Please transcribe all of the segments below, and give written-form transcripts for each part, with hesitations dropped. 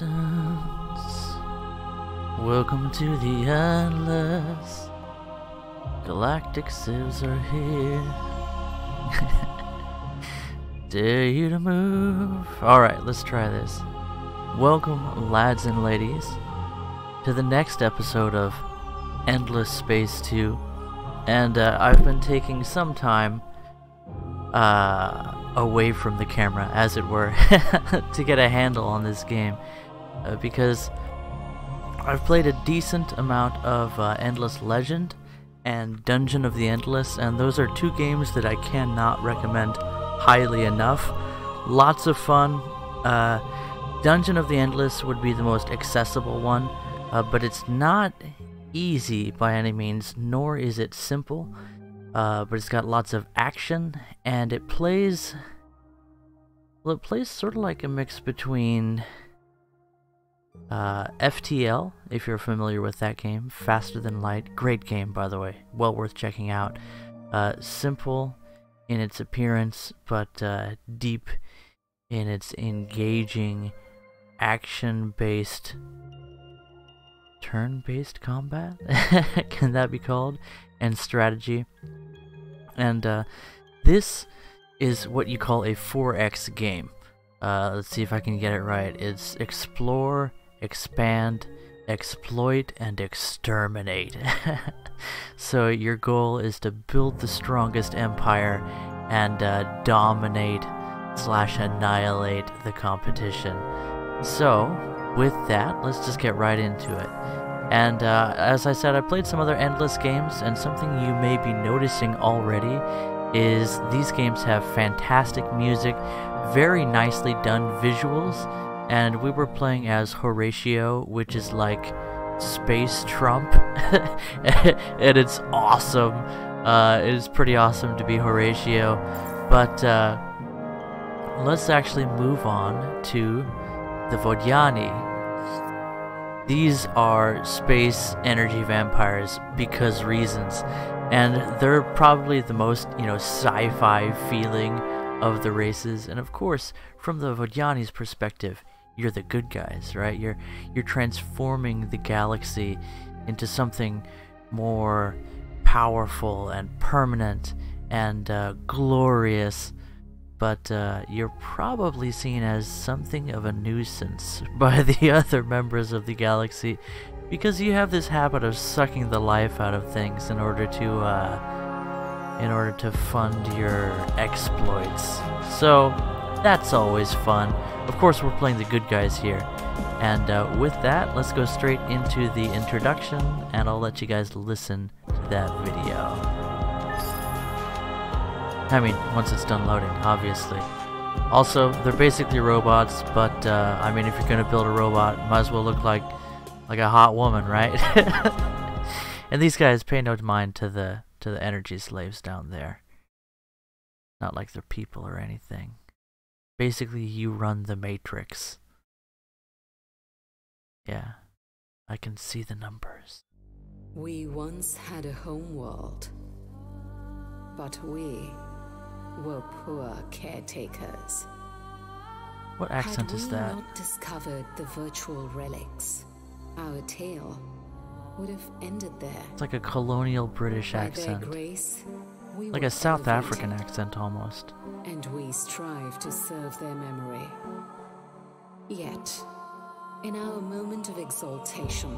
distance. Welcome to the endless. Galactic civs are here. Dare you to move. Alright, let's try this. Welcome, lads and ladies, to the next episode of Endless Space 2. And I've been taking some time away from the camera, as it were, to get a handle on this game, because I've played a decent amount of Endless Legend and Dungeon of the Endless, and those are two games that I cannot recommend highly enough. Lots of fun. Dungeon of the Endless would be the most accessible one, but it's not easy by any means, nor is it simple. But it's got lots of action, and it plays sort of like a mix between FTL, if you're familiar with that game, Faster Than Light, great game by the way, well worth checking out. Simple in its appearance, but deep in its engaging, action-based, turn-based combat, can that be called, and strategy. And this is what you call a 4X game. Let's see if I can get it right. It's explore, expand, exploit, and exterminate. So your goal is to build the strongest empire and dominate / annihilate the competition. So with that, let's just get right into it. And as I said, I played some other Endless games, and something you may be noticing already is these games have fantastic music, very nicely done visuals, and we were playing as Horatio, which is like Space Trump, and it's awesome. It is pretty awesome to be Horatio, but let's actually move on to the Vodyani. These are space energy vampires because reasons, and they're probably the most, sci-fi feeling of the races. And of course, from the Vodyani's perspective, you're the good guys, right? You're transforming the galaxy into something more powerful and permanent and glorious. But you're probably seen as something of a nuisance by the other members of the galaxy, because you have this habit of sucking the life out of things in order to fund your exploits. So that's always fun. Of course, we're playing the good guys here. And with that, let's go straight into the introduction, and I'll let you guys listen to that video. I mean, once it's done loading, obviously. Also, they're basically robots, but I mean, if you're gonna build a robot, might as well look like a hot woman, right? And these guys pay no mind to the energy slaves down there. Not like they're people or anything. Basically, you run the Matrix. Yeah, I can see the numbers. We once had a home world, but we were poor caretakers. What accent is that? Had we not discovered the virtual relics, our tale would have ended there. It's like a colonial British accent. By their grace, we like were a South elevated, African accent almost. and we strive to serve their memory. Yet, in our moment of exaltation,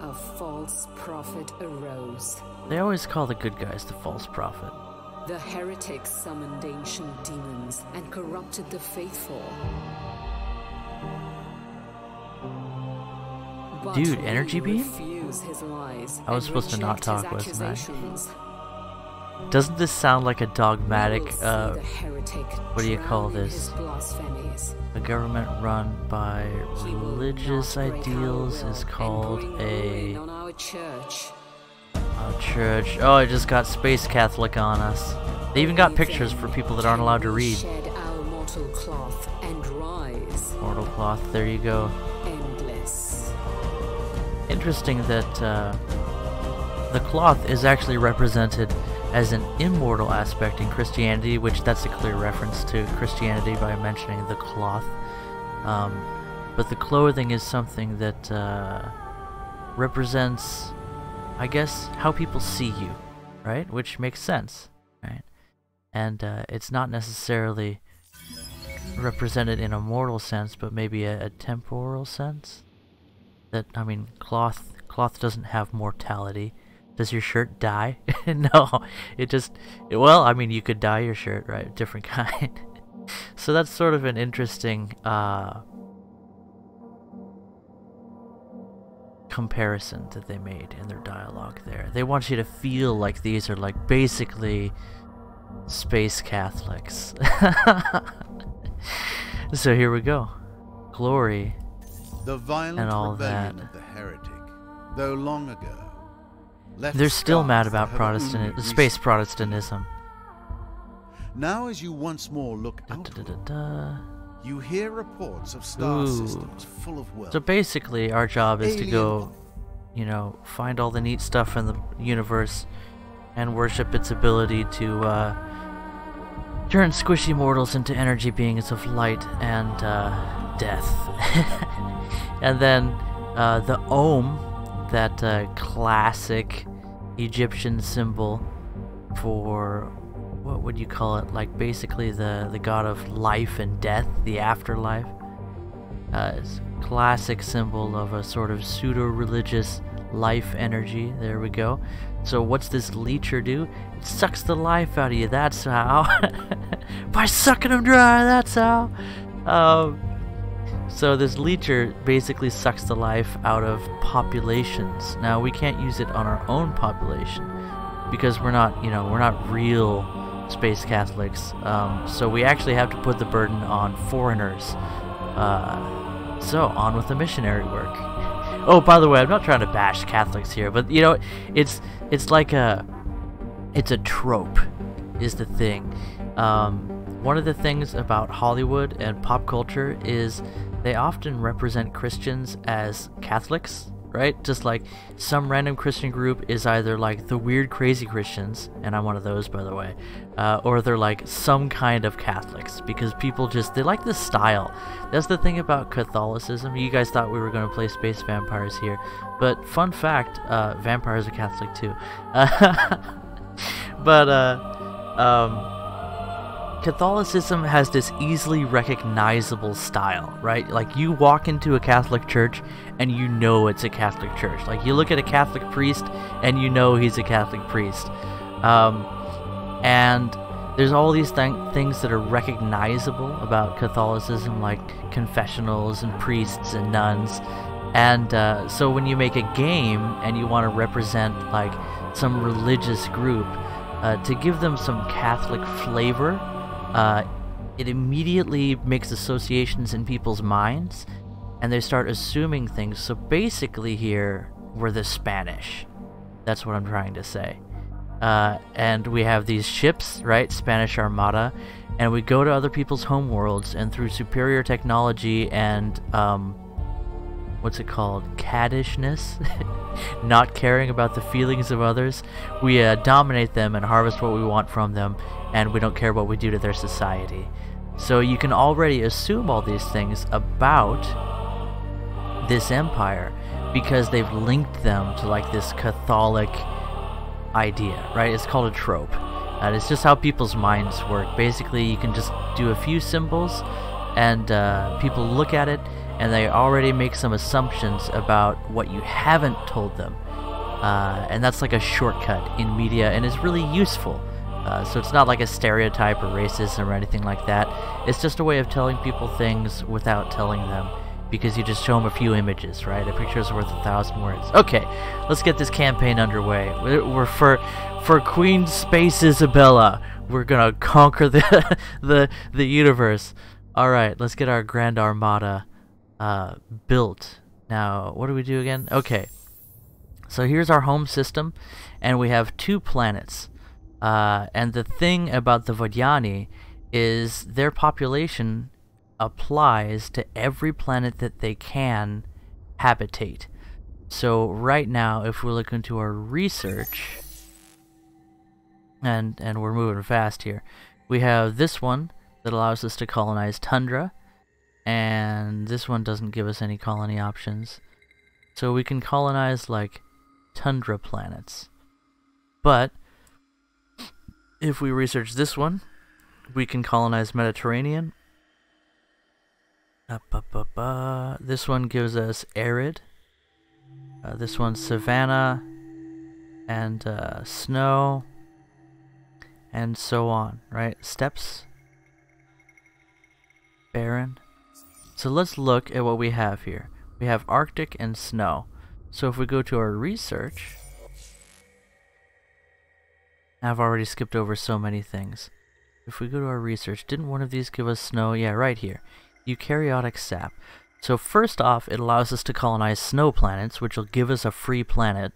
a false prophet arose. They always call the good guys the false prophet. The heretics summoned ancient demons and corrupted the faithful. But Dude, energy we beam? refuse his lies I was and supposed to not reject talk, his wasn't I? accusations. Doesn't this sound like a dogmatic, We will see the heretic what do you call drown in this? his blasphemies. A government run by He will religious not break our ideals will is and called bring a ruin on our church. church. Oh, it just got space Catholic on us. They even got pictures for people that aren't allowed to read. Shed our mortal cloth and rise Mortal cloth, there you go. endless. Interesting that the cloth is actually represented as an immortal aspect in Christianity, which that's a clear reference to Christianity by mentioning the cloth. but the clothing is something that represents, I guess, how people see you, right? Which makes sense, right? And it's not necessarily represented in a mortal sense, but maybe a temporal sense. That, I mean, cloth doesn't have mortality. Does your shirt dye? No, it just, well, I mean, you could dye your shirt, right? Different kind. So that's sort of an interesting comparison that they made in their dialogue there. They want you to feel like these are like basically space Catholics. So here we go. Glory The violent and all rebellion that. of the heretic, though long ago, left They're still scars mad that about have only Protestant, space recently Protestantism. faded. Now as you once more look outward, Da-da-da-da. you hear reports of star Ooh. systems full of wealth. So basically, our job is to Alien go, life. you know, find all the neat stuff in the universe and worship its ability to turn squishy mortals into energy beings of light and death. And then the Om, that classic Egyptian symbol for, what would you call it? Like basically the god of life and death, the afterlife. It's a classic symbol of a sort of pseudo-religious life energy. There we go. So what's this leecher do? It sucks the life out of you, that's how. By sucking them dry, that's how. So this leecher basically sucks the life out of populations. Now we can't use it on our own population because we're not, you know, we're not real space Catholics. So we actually have to put the burden on foreigners. So on with the missionary work. Oh, by the way, I'm not trying to bash Catholics here, but you know, it's like it's a trope, is the thing. One of the things about Hollywood and pop culture is they often represent Christians as Catholics, right? Just like some random Christian group is either like the weird crazy Christians, and I'm one of those, by the way, or they're like some kind of Catholics, because people just, they like the style. That's the thing about Catholicism. You guys thought we were going to play Space Vampires here, but fun fact, vampires are Catholic too. But Catholicism has this easily recognizable style, right? Like you walk into a Catholic church and you know it's a Catholic church. Like you look at a Catholic priest and you know he's a Catholic priest. And there's all these things that are recognizable about Catholicism, like confessionals and priests and nuns. And so when you make a game and you want to represent like some religious group, to give them some Catholic flavor, it immediately makes associations in people's minds, and they start assuming things. So basically here, we're the Spanish. That's what I'm trying to say. And we have these ships, right? Spanish Armada, and we go to other people's homeworlds, and through superior technology and, what's it called? Caddishness? Not caring about the feelings of others. We dominate them and harvest what we want from them, and we don't care what we do to their society. So you can already assume all these things about this empire because they've linked them to like this Catholic idea, right? It's called a trope. And it's just how people's minds work. Basically, you can just do a few symbols and people look at it and they already make some assumptions about what you haven't told them. And that's like a shortcut in media, and it's really useful. So it's not like a stereotype or racism or anything like that. It's just a way of telling people things without telling them, because you just show them a few images, right? A picture is worth 1,000 words. Okay, let's get this campaign underway. We're for Queen Space Isabella. We're gonna conquer the universe. All right, let's get our Grand Armada built. Now, what do we do again? Okay, so here's our home system, and we have 2 planets. And the thing about the Vodyani is their population applies to every planet that they can habitate. So right now, if we look into our research, and we're moving fast here, we have this one that allows us to colonize tundra, and this one doesn't give us any colony options. So we can colonize like tundra planets. But if we research this one, we can colonize Mediterranean. This one gives us arid. This one's savanna and snow, and so on, right? Steppes, barren. So let's look at what we have here. We have Arctic and snow. So if we go to our research, I've already skipped over so many things. If we go to our research, didn't one of these give us snow? Yeah, right here. Eukaryotic sap. So first off, it allows us to colonize snow planets, which will give us a free planet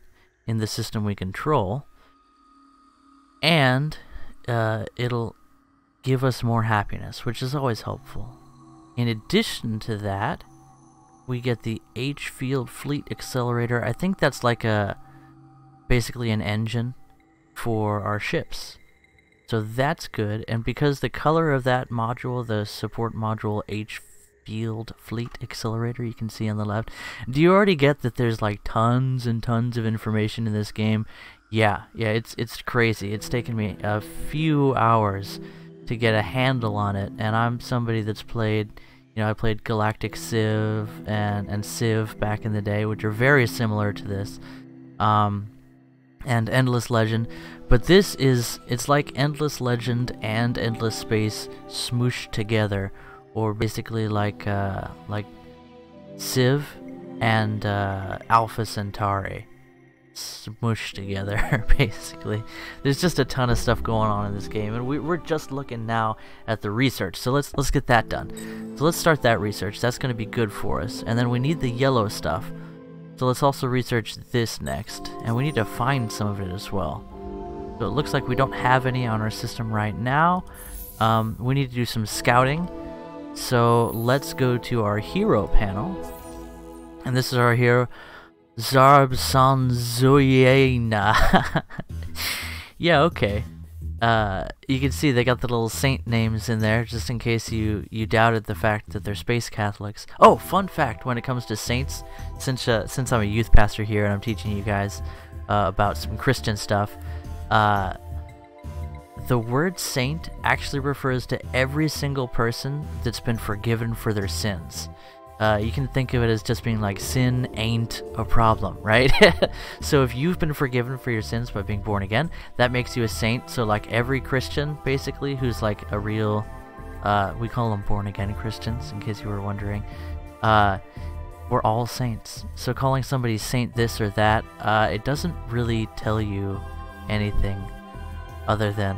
in the system we control. And it'll give us more happiness, which is always helpful. In addition to that, we get the H-Field Fleet Accelerator. I think that's like basically an engine for our ships. So that's good, and because the color of that module, the support module H-Field Fleet Accelerator, you can see on the left, do you already get that there's like tons and tons of information in this game? Yeah, it's crazy. It's taken me a few hours to get a handle on it, and I'm somebody that's played, you know, I played Galactic Civ and Civ back in the day, which are very similar to this, and Endless Legend, but this it's like Endless Legend and Endless Space smooshed together, or basically like Civ and Alpha Centauri smooshed together. Basically, there's just a ton of stuff going on in this game, and we're just looking now at the research. So let's get that done. So let's start that research. That's going to be good for us, and then we need the yellow stuff. So let's also research this next, and we need to find some of it as well. So it looks like we don't have any on our system right now. We need to do some scouting. So let's go to our hero panel, and this is our hero, Zarb Sanzoyena. Yeah, okay. You can see they got the little saint names in there, just in case you doubted the fact that they're space Catholics. Oh, fun fact when it comes to saints, since I'm a youth pastor here and I'm teaching you guys about some Christian stuff, the word saint actually refers to every single person that's been forgiven for their sins. You can think of it as just being like, sin ain't a problem, right? So if you've been forgiven for your sins by being born again, that makes you a saint. So like every Christian, basically, who's like a real, we call them born again Christians, in case you were wondering, we're all saints. So calling somebody saint this or that, it doesn't really tell you anything other than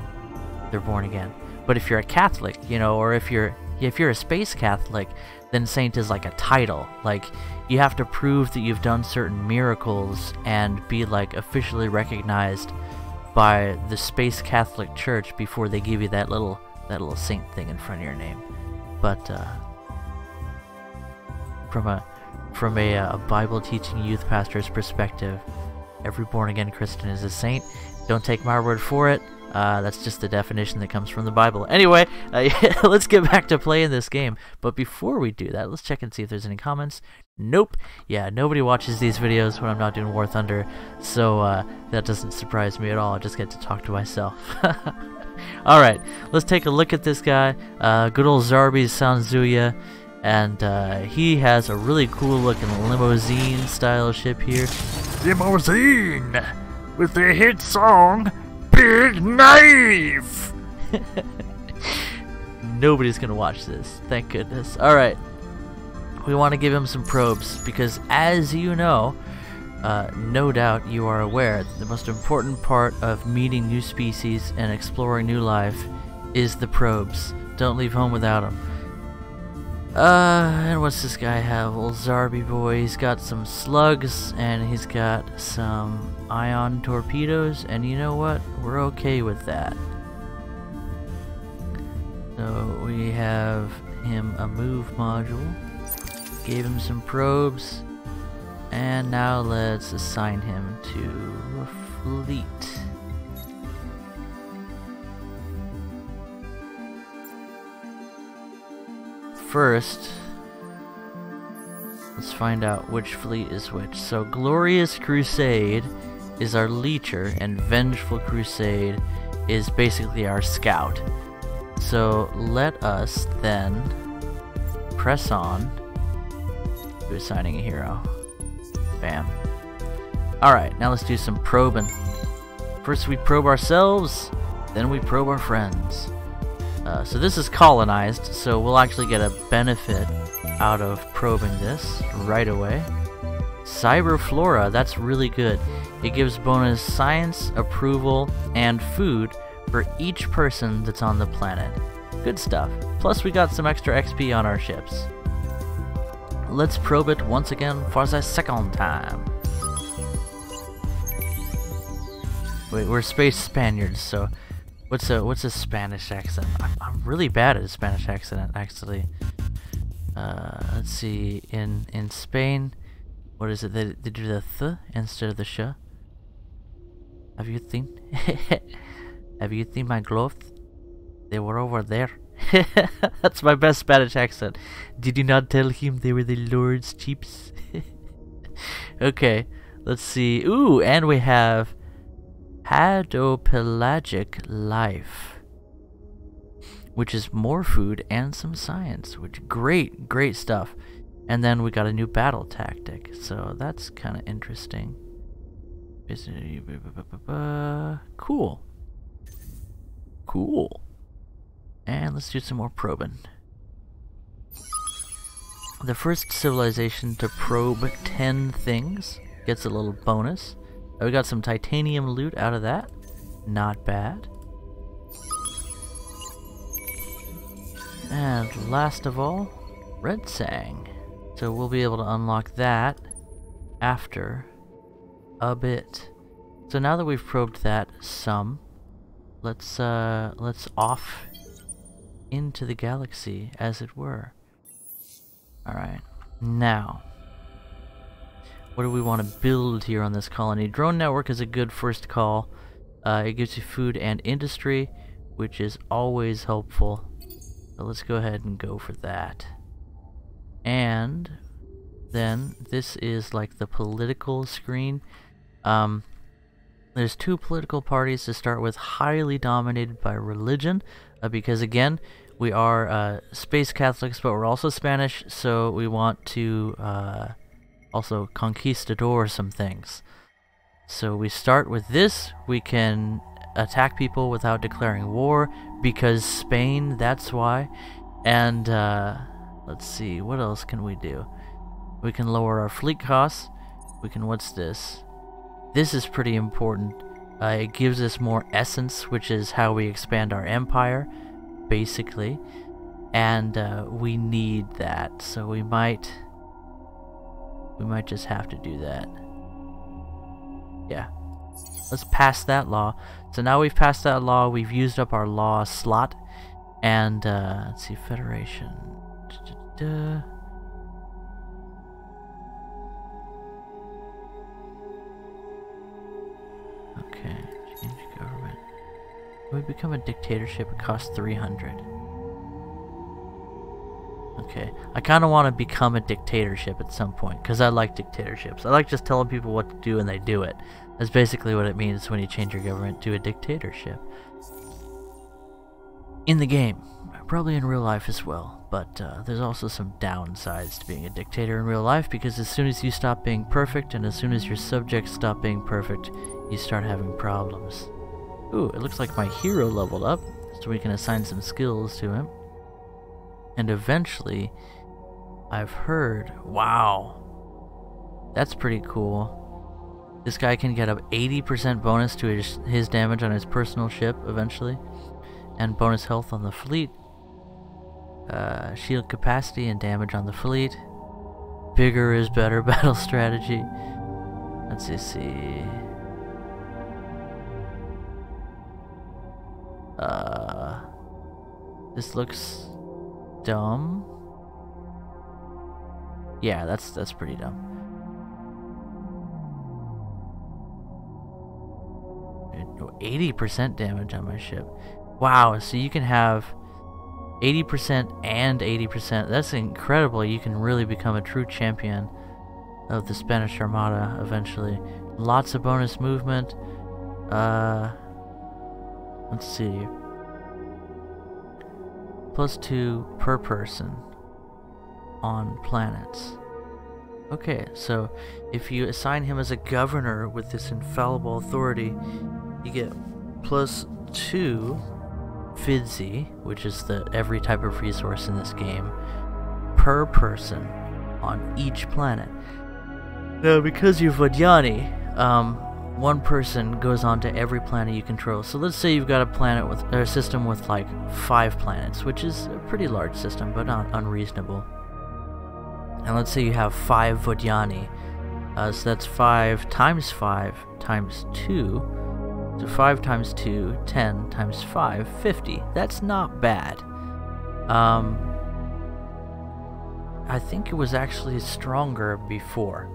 they're born again. But if you're a Catholic, you know, or if you're a space Catholic, then saint is like a title. Like, you have to prove that you've done certain miracles and be like officially recognized by the Space Catholic Church before they give you that little saint thing in front of your name. But from a Bible teaching youth pastor's perspective, every born again Christian is a saint. Don't take my word for it. That's just the definition that comes from the Bible. Anyway, let's get back to playing this game. But before we do that, let's check and see if there's any comments. Nope. Yeah, nobody watches these videos when I'm not doing War Thunder, so that doesn't surprise me at all. I just get to talk to myself. Alright, let's take a look at this guy. Good old Zarbi Sanzuya. And he has a really cool looking limousine style ship here. Limousine! With the hit song, Big Knife! Nobody's gonna watch this, thank goodness. Alright, we want to give him some probes, because as you know, no doubt you are aware, that the most important part of meeting new species and exploring new life is the probes. Don't leave home without them. And what's this guy have? Old Zarby boy. He's got some slugs, and he's got some ion torpedoes, and you know what? We're okay with that. So we have him a move module, gave him some probes, and now let's assign him to a fleet. First, Let's find out which fleet is which. So Glorious Crusade is our Leecher, and Vengeful Crusade is basically our Scout. So let us then press on to assigning a hero. Bam. Alright, now let's do some probing. First we probe ourselves, then we probe our friends. So this is colonized, so we'll actually get a benefit out of probing this right away. Cyberflora, that's really good. It gives bonus science, approval, and food for each person that's on the planet. Good stuff. Plus we got some extra XP on our ships. Let's probe it once again for the second time. Wait, we're space Spaniards, so what's a Spanish accent? I'm really bad at a Spanish accent, actually. Let's see, in Spain, what is it? They do the th instead of the sh. Have you seen? Have you seen my gloves? They were over there. That's my best Spanish accent. Did you not tell him they were the Lord's cheaps? Okay, let's see. Ooh, and we have Hadopelagic Life, which is more food and some science, which great stuff. And then we got a new battle tactic, so that's kind of interesting. Cool. And let's do some more probing. The first civilization to probe 10 things gets a little bonus. We got some titanium loot out of that. Not bad. And last of all, Red Sang. So we'll be able to unlock that after a bit. So now that we've probed that some, let's off into the galaxy, as it were. Alright, now, what do we want to build here on this colony? Drone network is a good first call. It gives you food and industry, which is always helpful. So let's go ahead and go for that. And then this is like the political screen. There's two political parties to start with, highly dominated by religion, because again, we are space Catholics, but we're also Spanish, so we want to also conquistador some things. So we start with this. We can attack people without declaring war, because Spain, that's why. And let's see, what else can we do? We can lower our fleet costs. We can, what's this? This is pretty important. It gives us more essence, which is how we expand our empire, basically. And we need that, so we might just have to do that. Yeah. Let's pass that law. So now we've passed that law, we've used up our law slot. And let's see, Federation. Okay, change government. When we become a dictatorship, it costs 300. Okay, I kind of want to become a dictatorship at some point, because I like dictatorships. I like just telling people what to do and they do it. That's basically what it means when you change your government to a dictatorship. In the game, probably in real life as well, but there's also some downsides to being a dictator in real life, because as soon as you stop being perfect, and as soon as your subjects stop being perfect, you start having problems. Ooh, it looks like my hero leveled up, so we can assign some skills to him. And eventually, I've heard, wow, that's pretty cool. This guy can get up 80% bonus to his damage on his personal ship eventually, and bonus health on the fleet, shield capacity and damage on the fleet. Bigger is better battle strategy. Let's just see. This looks dumb. Yeah, that's pretty dumb. 80% damage on my ship. Wow, so you can have 80% and 80%. That's incredible. You can really become a true champion of the Spanish Armada eventually. Lots of bonus movement. Let's see. +2 per person on planets. Okay, so if you assign him as a governor with this infallible authority, you get +2 Fidzi, which is the every type of resource in this game, per person on each planet. Now, because you're Vodyani, one person goes on to every planet you control. So let's say you've got a planet with, or a system with like 5 planets, which is a pretty large system, but not unreasonable. And let's say you have 5 Vodyani. So that's 5 times 5 times 2. So 5 times 2, 10 times 5, 50. That's not bad. I think it was actually stronger before.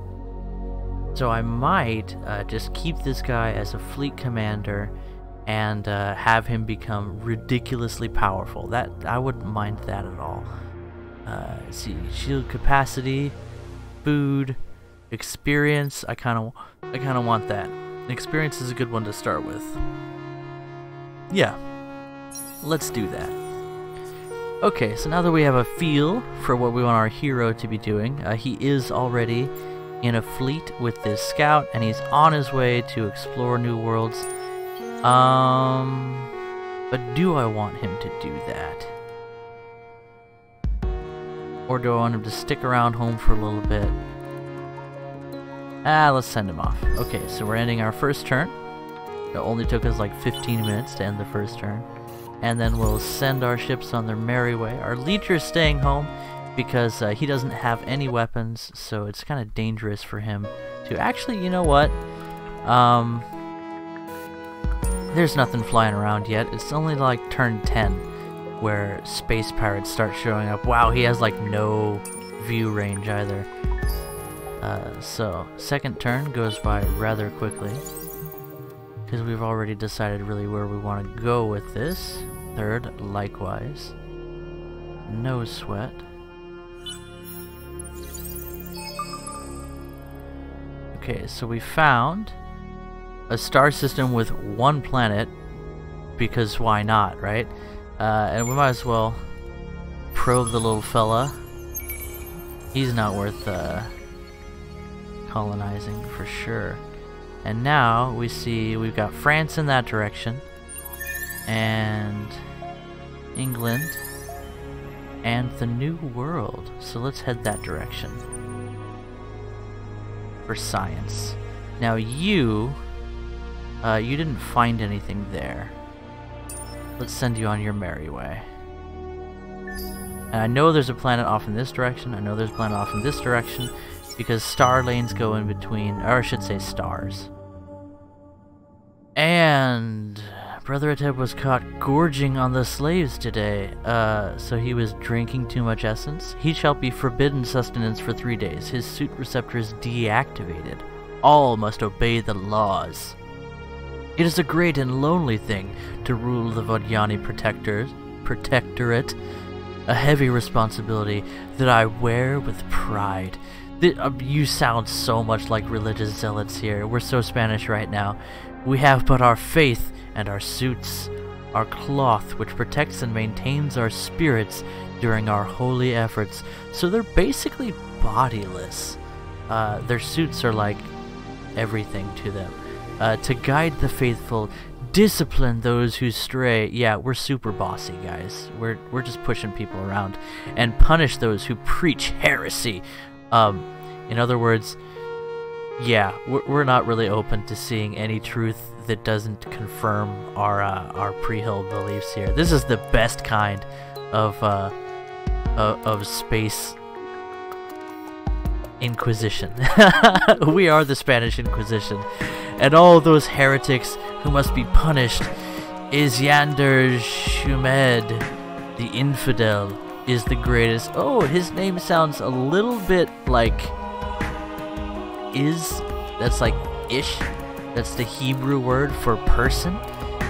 So I might just keep this guy as a fleet commander and have him become ridiculously powerful. That I wouldn't mind that at all. Let's see, shield capacity, food, experience. I kind of want that. Experience is a good one to start with. Yeah, let's do that. Okay, so now that we have a feel for what we want our hero to be doing, he is already in a fleet with this scout, and he's on his way to explore new worlds. But do I want him to do that? Or do I want him to stick around home for a little bit? Let's send him off. Okay, so we're ending our first turn. It only took us like 15 minutes to end the first turn. And then we'll send our ships on their merry way. Our leecher's staying home because he doesn't have any weapons, so it's kind of dangerous for him to... Actually, you know what? There's nothing flying around yet. It's only like turn 10 where space pirates start showing up. Wow, he has like no view range either. So second turn goes by rather quickly because we've already decided really where we want to go with this. Third, likewise. No sweat. Okay, so we found a star system with 1 planet, because why not, right? And we might as well probe the little fella. He's not worth colonizing for sure. And now we see we've got France in that direction, and England, and the New World. So let's head that direction for science. Now you didn't find anything there. Let's send you on your merry way. And I know there's a planet off in this direction. I know there's a planet off in this direction because star lanes go in between, or I should say stars. And Brother Ateb was caught gorging on the slaves today. So he was drinking too much essence. He shall be forbidden sustenance for 3 days. His suit receptor is deactivated. All must obey the laws. It is a great and lonely thing to rule the Vodyani protectorate, a heavy responsibility that I wear with pride. You sound so much like religious zealots here. We're so Spanish right now. We have but our faith and our suits, our cloth which protects and maintains our spirits during our holy efforts. So they're basically bodiless. Their suits are like everything to them. To guide the faithful, discipline those who stray. Yeah, we're super bossy, guys. We're just pushing people around. And punish those who preach heresy. In other words, yeah, we're not really open to seeing any truth that doesn't confirm our pre-held beliefs here. This is the best kind of space Inquisition. We are the Spanish Inquisition. And all those heretics who must be punished. Isyander Shumed, the infidel, is the greatest. Oh, his name sounds a little bit like that's like ish. That's the Hebrew word for person.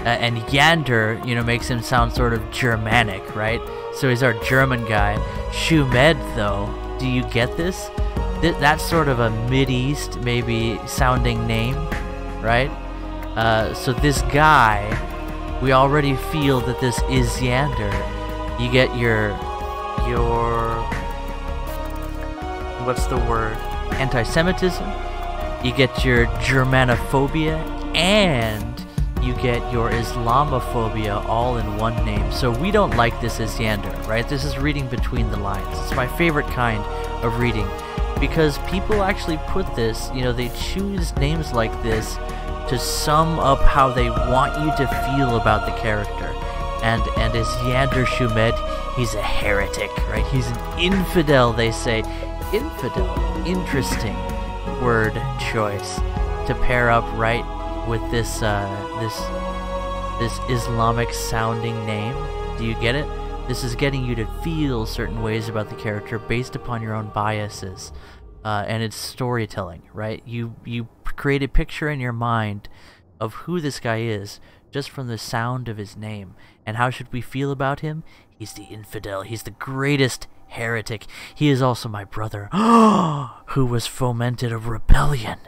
and Yander, you know, makes him sound sort of Germanic, right? So he's our German guy. Shumed, though, do you get this? That's sort of a Mideast maybe sounding name, right? So this guy, we already feel that this is Yander. You get your what's the word? Anti-Semitism. You get your Germanophobia, and you get your Islamophobia all in one name. So we don't like this as Yander, right? This is reading between the lines. It's my favorite kind of reading, because people actually put this, you know, they choose names like this to sum up how they want you to feel about the character. And as Yander Shumed, he's a heretic, right? He's an infidel, they say. Infidel, interesting word choice to pair up right with this this Islamic sounding name. Do you get it? This is getting you to feel certain ways about the character based upon your own biases, and it's storytelling, right? You create a picture in your mind of who this guy is just from the sound of his name. And how should we feel about him? He's the infidel. He's the greatest heretic. He is also my brother, who was fomented a rebellion,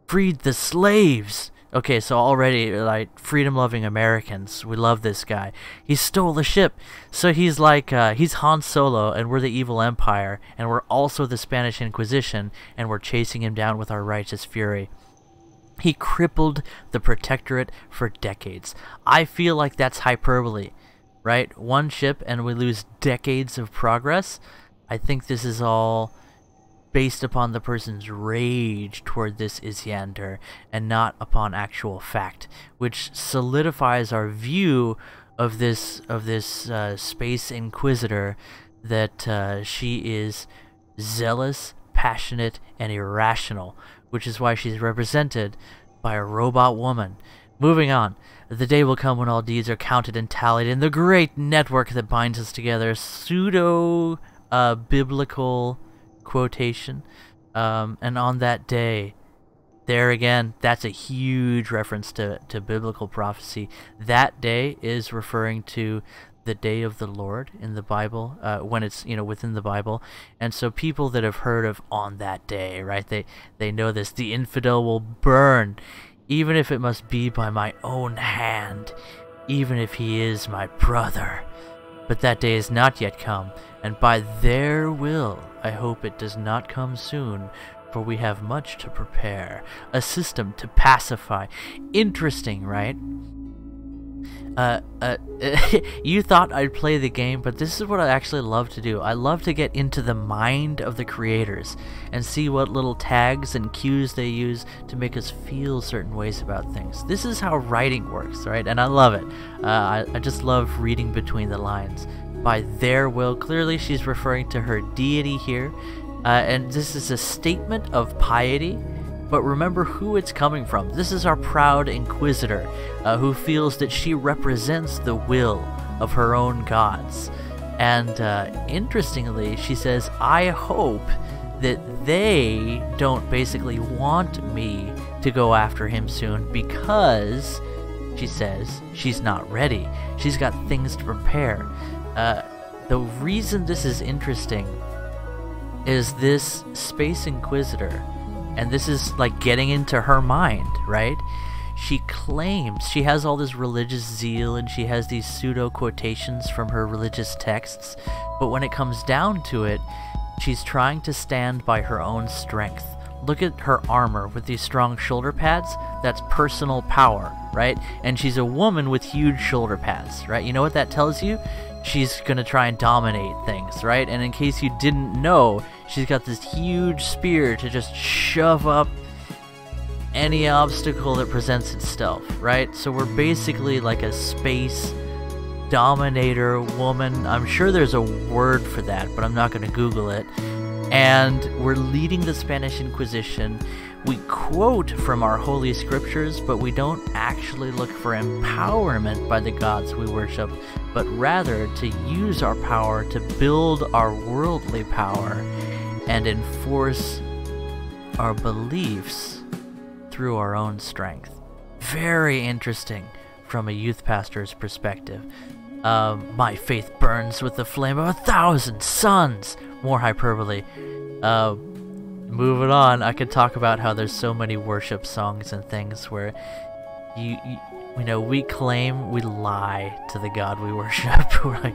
freed the slaves. Okay, so already, like, freedom-loving Americans, we love this guy. He stole a ship, so he's like, he's Han Solo, and we're the evil empire, and we're also the Spanish Inquisition, and we're chasing him down with our righteous fury. He crippled the Protectorate for decades. I feel like that's hyperbole, right? One ship and we lose decades of progress. I think this is all based upon the person's rage toward this Isyander and not upon actual fact, which solidifies our view of this Space Inquisitor, that she is zealous, passionate, and irrational, which is why she's represented by a robot woman. Moving on. The day will come when all deeds are counted and tallied in the great network that binds us together. Pseudo-biblical quotation. And on that day, there again, that's a huge reference to biblical prophecy. That day is referring to the day of the Lord in the Bible, when it's, you know, within the Bible. And so people that have heard of on that day, right, they know this. The infidel will burn, even if it must be by my own hand, even if he is my brother. But that day is not yet come, and by their will I hope it does not come soon, for we have much to prepare, a system to pacify. Interesting, right? You thought I'd play the game, but this is what I actually love to do. I love to get into the mind of the creators and see what little tags and cues they use to make us feel certain ways about things. This is how writing works, right? And I love it. I just love reading between the lines. By their will, clearly she's referring to her deity here, and this is a statement of piety. But remember who it's coming from. This is our proud inquisitor, who feels that she represents the will of her own gods. And interestingly, she says, I hope that they don't basically want me to go after him soon, because, she says, she's not ready. She's got things to prepare. The reason this is interesting is this Space Inquisitor, and this is like getting into her mind, right? She claims she has all this religious zeal and she has these pseudo quotations from her religious texts, but when it comes down to it, she's trying to stand by her own strength. Look at her armor with these strong shoulder pads. That's personal power, right? And she's a woman with huge shoulder pads, right? You know what that tells you? She's gonna try and dominate things, right? And in case you didn't know, she's got this huge spear to just shove up any obstacle that presents itself, right? So we're basically like a space dominator woman. I'm sure there's a word for that, but I'm not gonna Google it. And we're leading the Spanish Inquisition. We quote from our holy scriptures, but we don't actually look for empowerment by the gods we worship, but rather to use our power to build our worldly power and enforce our beliefs through our own strength. Very interesting. from a youth pastor's perspective. My faith burns with the flame of 1,000 suns. More hyperbole. Moving on, I could talk about how there's so many worship songs and things where you know, we claim, we lie to the God we worship. We're like,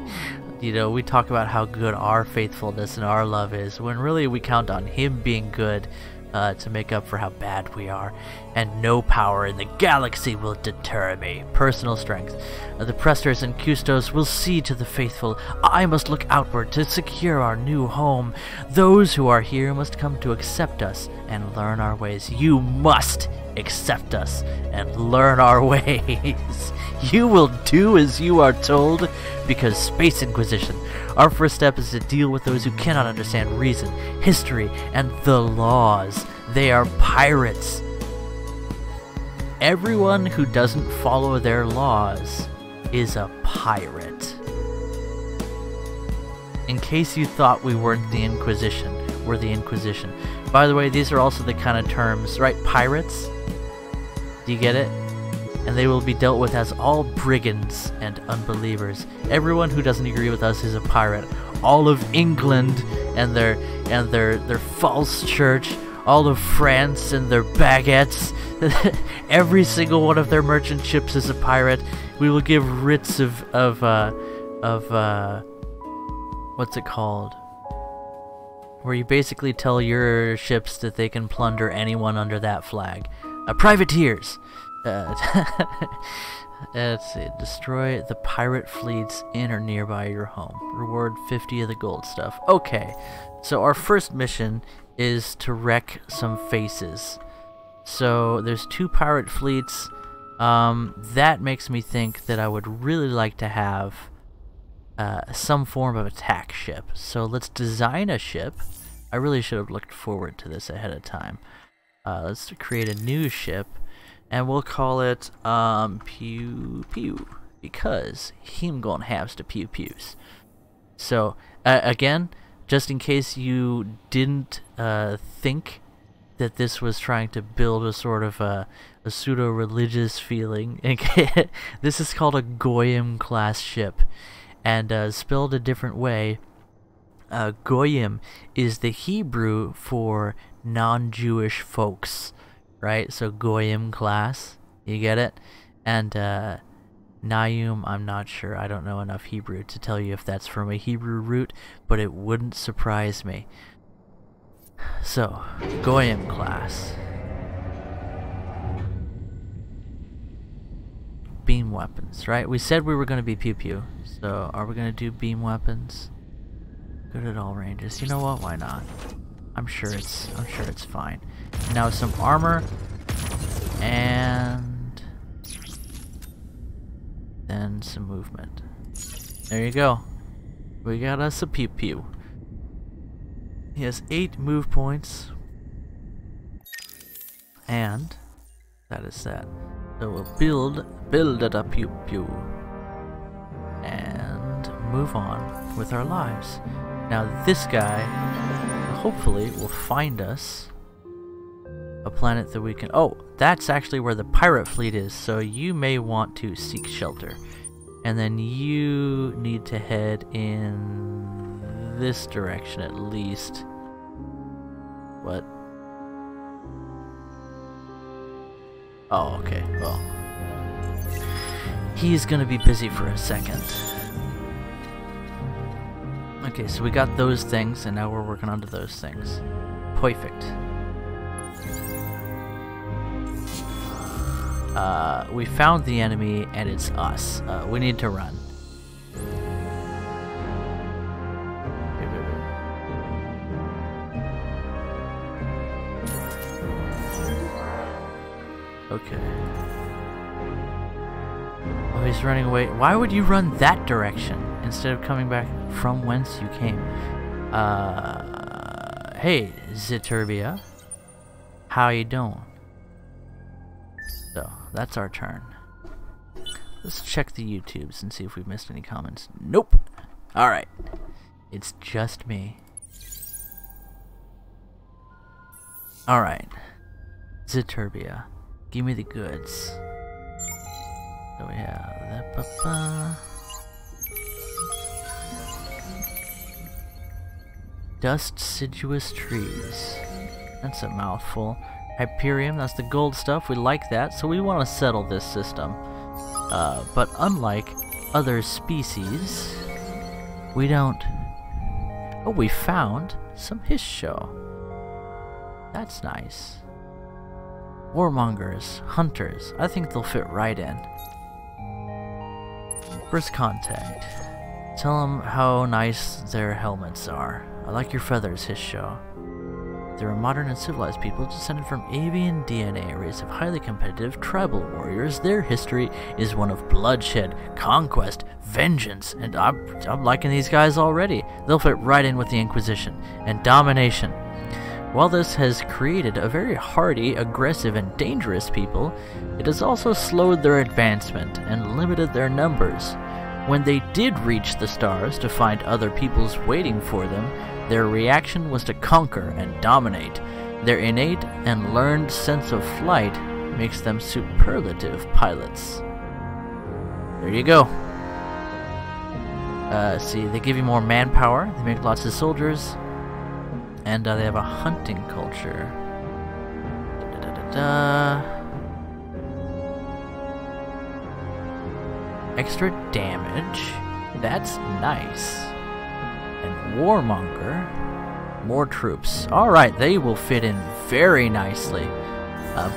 you know, we talk about how good our faithfulness and our love is, when really we count on Him being good to make up for how bad we are. And no power in the galaxy will deter me. Personal strength. The Presters and Custos will see to the faithful. I must look outward to secure our new home. Those who are here must come to accept us and learn our ways. You must accept us and learn our ways. You will do as you are told, because Space Inquisition. Our first step is to deal with those who cannot understand reason, history, and the laws. They are pirates. Everyone who doesn't follow their laws is a pirate. In case you thought we weren't the Inquisition, we're the Inquisition. By the way, these are also the kind of terms, right? Pirates? Do you get it? And they will be dealt with as all brigands and unbelievers. Everyone who doesn't agree with us is a pirate. All of England and their false church, all of France and their baguettes, every single one of their merchant ships is a pirate. We will give writs of what's it called? Where you basically tell your ships that they can plunder anyone under that flag. Privateers. Let's see. Destroy the pirate fleets in or nearby your home. Reward 50 of the gold stuff. Okay, so our first mission is to wreck some faces. So there's 2 pirate fleets. That makes me think that I would really like to have some form of attack ship. So let's design a ship. I really should have looked forward to this ahead of time. Let's create a new ship. And we'll call it Pew Pew, because him gonna have to pew pews. So again, just in case you didn't think that this was trying to build a sort of a pseudo-religious feeling, this is called a Goyim class ship, and spelled a different way. Goyim is the Hebrew for non-Jewish folks. Right, so Goyim class, you get it? And Nayum, I'm not sure. I don't know enough Hebrew to tell you if that's from a Hebrew root, but it wouldn't surprise me. So, Goyim class. Beam weapons, right? We said we were going to be pew pew, so are we going to do beam weapons? Good at all ranges. You know what? Why not? I'm sure it's fine. Now some armor, and then some movement. There you go. We got us a pew pew. He has 8 move points, and that is that. So we'll build it up pew pew, and move on with our lives. Now this guy hopefully will find us a planet that we can... Oh, that's actually where the pirate fleet is, so you may want to seek shelter. And then you need to head in this direction at least. What? Oh, okay, well. He's gonna be busy for a second. Okay, so we got those things, and now we're working onto those things. Perfect. We found the enemy, and it's us. We need to run. Okay. Oh, he's running away. Why would you run that direction instead of coming back from whence you came? Hey, Ziturbia. How you doing? So, that's our turn. Let's check the YouTubes and see if we've missed any comments. Nope! Alright. It's just me. Alright. Ziturbia. Give me the goods. So we have that. Dust deciduous trees. That's a mouthful. Hyperium, that's the gold stuff. We like that, so we want to settle this system. But unlike other species, we don't... Oh, we found some Hisho. That's nice. Warmongers, hunters. I think they'll fit right in. First contact. Tell them how nice their helmets are. I like your feathers, Hisho. They're a modern and civilized people descended from avian DNA, a race of highly competitive tribal warriors. Their history is one of bloodshed, conquest, vengeance, and I'm liking these guys already. They'll fit right in with the Inquisition and domination. While this has created a very hardy, aggressive, and dangerous people, it has also slowed their advancement and limited their numbers. When they did reach the stars to find other peoples waiting for them, their reaction was to conquer and dominate. Their innate and learned sense of flight makes them superlative pilots. There you go. See, they give you more manpower, they make lots of soldiers, and they have a hunting culture. Extra damage, that's nice. And Warmonger, more troops. Alright, they will fit in very nicely.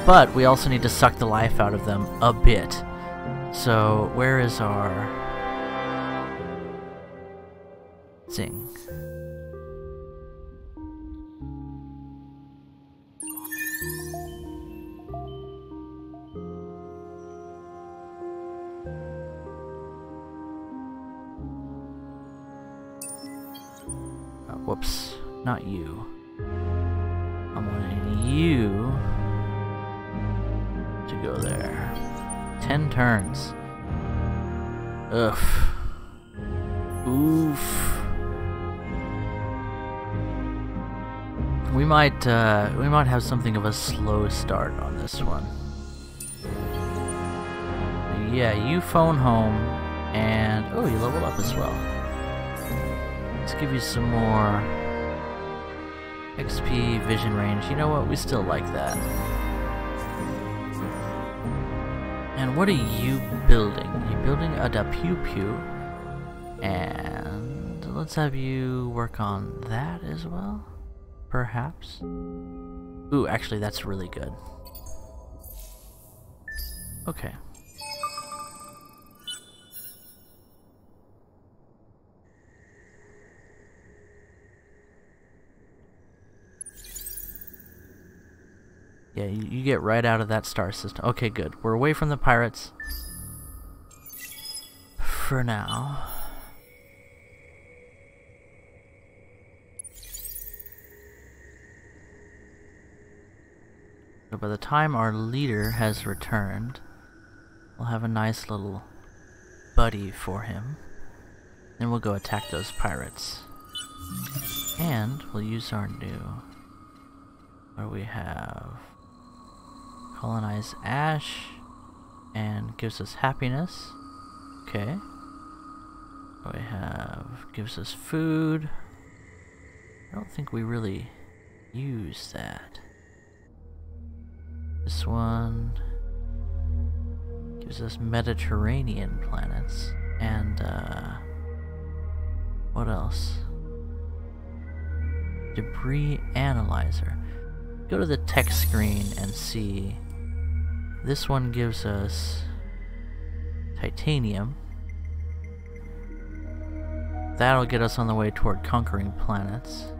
But we also need to suck the life out of them a bit. So, where is our... Zing. Whoops, not you. I'm wanting you to go there. 10 turns. Ugh. Oof. We might have something of a slow start on this one. Yeah, you phone home, and oh, you leveled up as well. Let's give you some more XP, vision range. You know what? We still like that. And what are you building? You're building a da pew pew. And let's have you work on that as well. Perhaps. Ooh, actually, that's really good. Okay. Yeah, you get right out of that star system. Okay, good. We're away from the pirates. For now. So by the time our leader has returned, we'll have a nice little buddy for him. Then we'll go attack those pirates. And we'll use our new... What do we have? Colonize Ash, and gives us happiness. Okay. We have, gives us food. I don't think we really use that. This one gives us Mediterranean planets, and what else? Debris Analyzer. Go to the text screen and see. This one gives us titanium. That'll get us on the way toward conquering planets.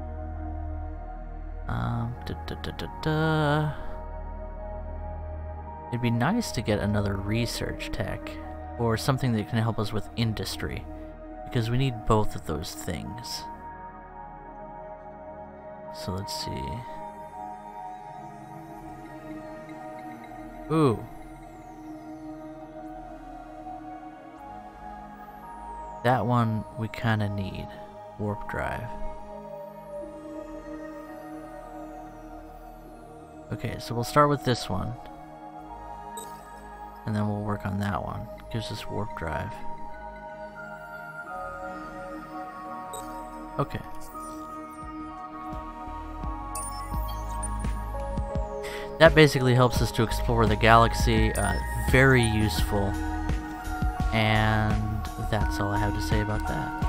It'd be nice to get another research tech, or something that can help us with industry, because we need both of those things. So let's see. Ooh. That one we kinda need. Warp drive. Okay, so we'll start with this one. and then we'll work on that one. Gives us warp drive. Okay. That basically helps us to explore the galaxy. Very useful. And that's all I have to say about that.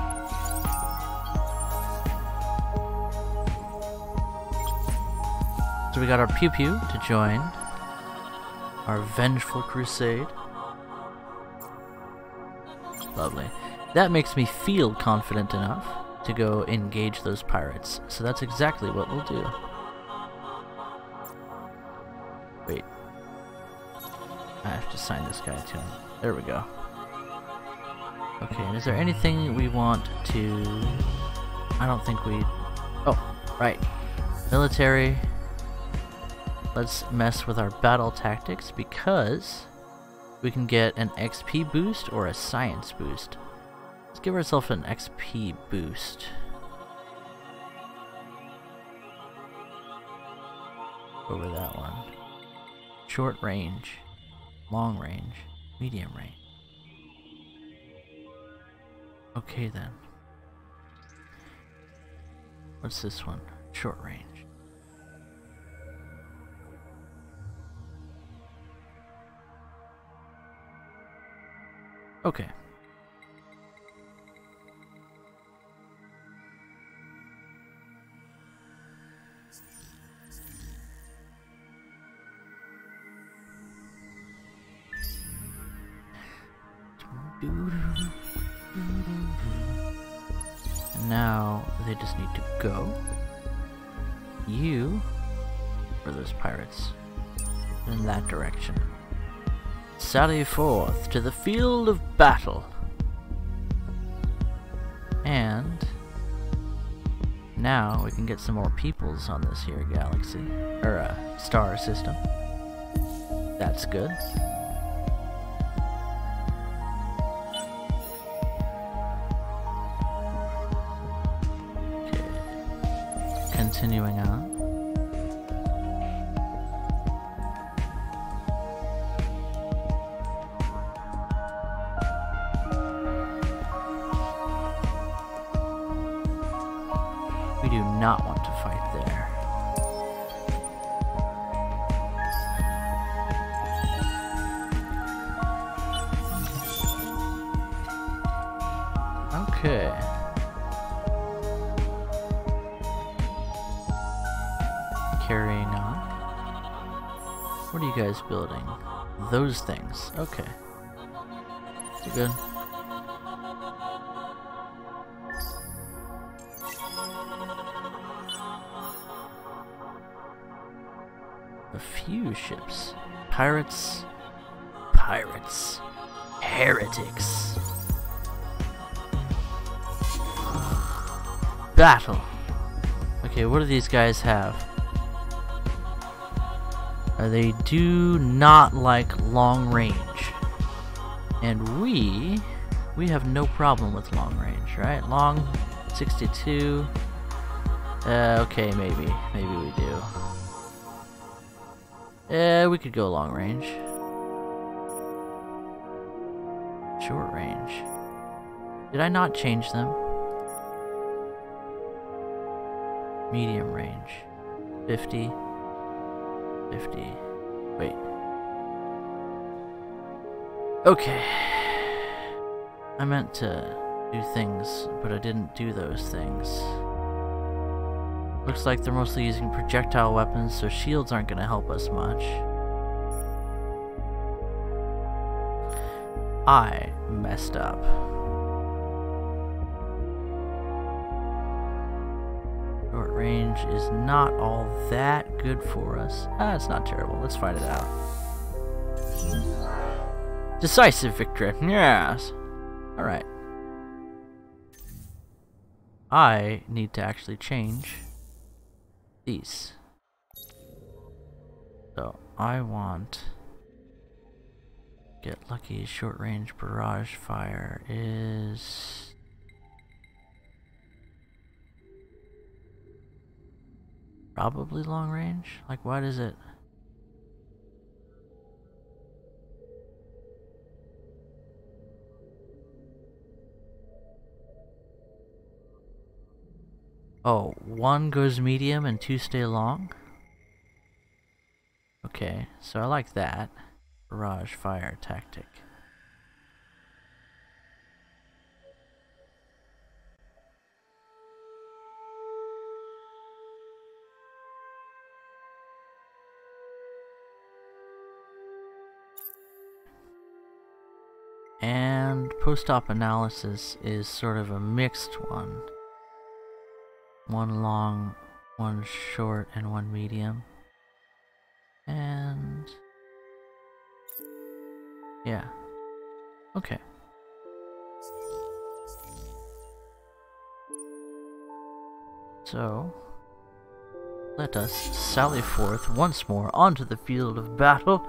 So we got our Pew Pew to join our vengeful crusade. Lovely. That makes me feel confident enough to go engage those pirates. So that's exactly what we'll do. Wait. I have to sign this guy to him. There we go. Okay, and is there anything we want to... I don't think we... Oh, right. Military. Let's mess with our battle tactics because we can get an XP boost or a science boost. Let's give ourselves an XP boost. Over that one. Short range, long range, medium range. Okay then. What's this one? Short range. Okay. And now they just need to go. You, or those pirates, in that direction. Sally forth to the field of battle. And now we can get some more peoples on this here galaxy, or star system. That's good. Okay. Continuing on. We do not want to fight there. Okay. Carrying on. What are you guys building? Those things. Okay. That's good. A few ships. Pirates. Pirates. Heretics. Battle. Okay, what do these guys have? They do not like long range. And we have no problem with long range, right? Long, 62. Okay, maybe we do. We could go long range. Short range. Did I not change them? Medium range. 50. 50. Wait. Okay. I meant to do things, but I didn't do those things. Looks like they're mostly using projectile weapons, so shields aren't going to help us much. I messed up. Short range is not all that good for us. It's not terrible. Let's fight it out. Decisive victory. Yes. Alright. I need to actually change these. So I want get lucky. Short range barrage fire is probably long range. Like, what is it? Oh, one goes medium and two stay long? Okay, so I like that. Barrage fire tactic. And post-op analysis is sort of a mixed one. One long, one short, and one medium. And yeah. Okay. So let us sally forth once more onto the field of battle.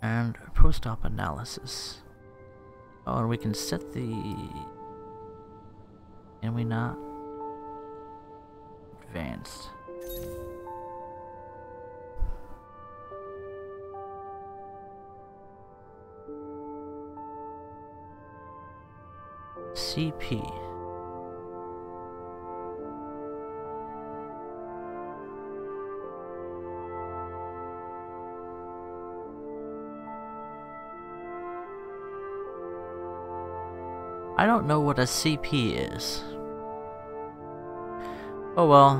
And post-op analysis. Oh, and we can set the... Can we not? Advanced. CP. I don't know what a CP is. Oh well.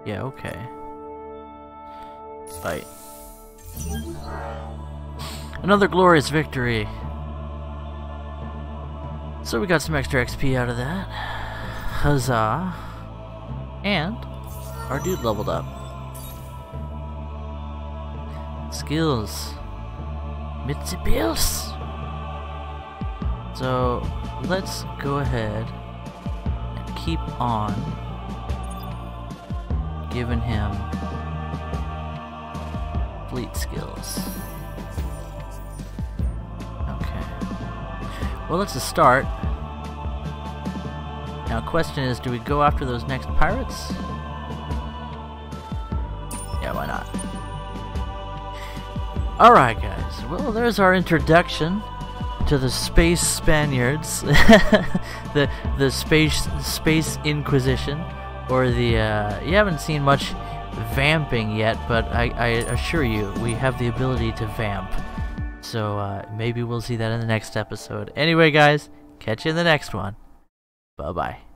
Yeah, okay. Fight. Another glorious victory. So we got some extra XP out of that. Huzzah. And our dude leveled up. Skills. Mitsipils. So let's go ahead and keep on giving him fleet skills. Okay. Well, that's a start. Now, the question is, do we go after those next pirates? Yeah, why not? Alright, guys. Well, there's our introduction to the Space Spaniards. the Space Inquisition. Or the, you haven't seen much vamping yet, but I assure you, we have the ability to vamp. So, maybe we'll see that in the next episode. Anyway, guys, catch you in the next one. Bye-bye.